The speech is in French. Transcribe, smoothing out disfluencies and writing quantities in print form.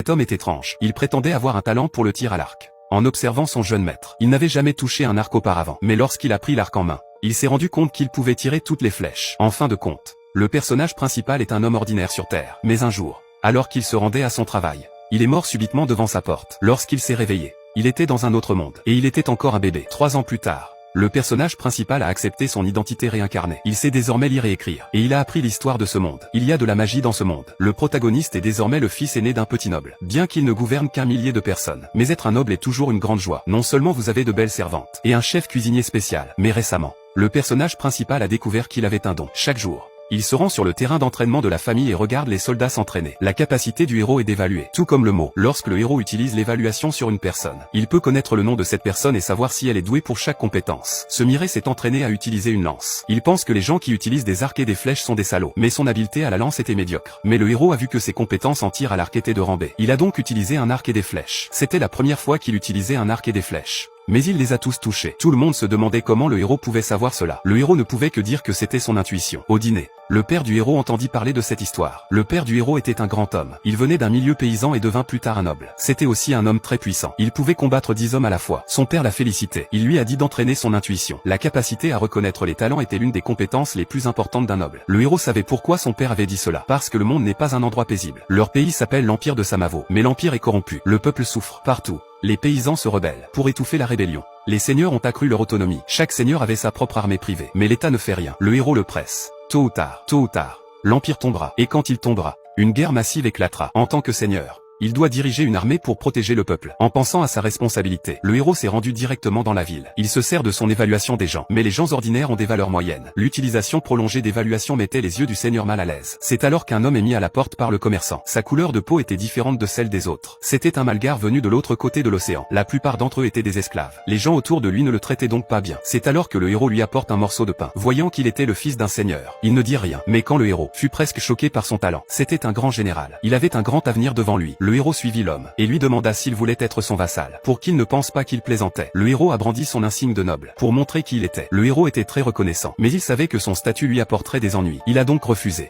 Cet homme est étrange. Il prétendait avoir un talent pour le tir à l'arc. En observant son jeune maître, il n'avait jamais touché un arc auparavant. Mais lorsqu'il a pris l'arc en main, il s'est rendu compte qu'il pouvait tirer toutes les flèches. En fin de compte, le personnage principal est un homme ordinaire sur Terre. Mais un jour, alors qu'il se rendait à son travail, il est mort subitement devant sa porte. Lorsqu'il s'est réveillé, il était dans un autre monde. Et il était encore un bébé. 3 ans plus tard, le personnage principal a accepté son identité réincarnée. Il sait désormais lire et écrire. Et il a appris l'histoire de ce monde. Il y a de la magie dans ce monde. Le protagoniste est désormais le fils aîné d'un petit noble. Bien qu'il ne gouverne qu'un millier de personnes. Mais être un noble est toujours une grande joie. Non seulement vous avez de belles servantes et un chef cuisinier spécial, mais récemment, le personnage principal a découvert qu'il avait un don. Chaque jour, il se rend sur le terrain d'entraînement de la famille et regarde les soldats s'entraîner. La capacité du héros est d'évaluer, tout comme le mot. Lorsque le héros utilise l'évaluation sur une personne, il peut connaître le nom de cette personne et savoir si elle est douée pour chaque compétence. Semire s'est entraîné à utiliser une lance. Il pense que les gens qui utilisent des arcs et des flèches sont des salauds, mais son habileté à la lance était médiocre. Mais le héros a vu que ses compétences en tir à l'arc étaient de rang B. Il a donc utilisé un arc et des flèches. C'était la première fois qu'il utilisait un arc et des flèches. Mais il les a tous touchés. Tout le monde se demandait comment le héros pouvait savoir cela. Le héros ne pouvait que dire que c'était son intuition. Au dîner, le père du héros entendit parler de cette histoire. Le père du héros était un grand homme. Il venait d'un milieu paysan et devint plus tard un noble. C'était aussi un homme très puissant. Il pouvait combattre 10 hommes à la fois. Son père l'a félicité. Il lui a dit d'entraîner son intuition. La capacité à reconnaître les talents était l'une des compétences les plus importantes d'un noble. Le héros savait pourquoi son père avait dit cela. Parce que le monde n'est pas un endroit paisible. Leur pays s'appelle l'Empire de Samavo. Mais l'Empire est corrompu. Le peuple souffre. Partout, les paysans se rebellent. Pour étouffer la rébellion, les seigneurs ont accru leur autonomie. Chaque seigneur avait sa propre armée privée. Mais l'État ne fait rien. Le héros le presse. Tôt ou tard, l'Empire tombera. Et quand il tombera, une guerre massive éclatera. En tant que seigneur, il doit diriger une armée pour protéger le peuple. En pensant à sa responsabilité, le héros s'est rendu directement dans la ville. Il se sert de son évaluation des gens. Mais les gens ordinaires ont des valeurs moyennes. L'utilisation prolongée d'évaluation mettait les yeux du seigneur mal à l'aise. C'est alors qu'un homme est mis à la porte par le commerçant. Sa couleur de peau était différente de celle des autres. C'était un malgare venu de l'autre côté de l'océan. La plupart d'entre eux étaient des esclaves. Les gens autour de lui ne le traitaient donc pas bien. C'est alors que le héros lui apporte un morceau de pain. Voyant qu'il était le fils d'un seigneur, il ne dit rien. Mais quand le héros fut presque choqué par son talent, c'était un grand général. Il avait un grand avenir devant lui. Le héros suivit l'homme et lui demanda s'il voulait être son vassal. Pour qu'il ne pense pas qu'il plaisantait, le héros a brandi son insigne de noble pour montrer qui il était. Le héros était très reconnaissant, mais il savait que son statut lui apporterait des ennuis. Il a donc refusé.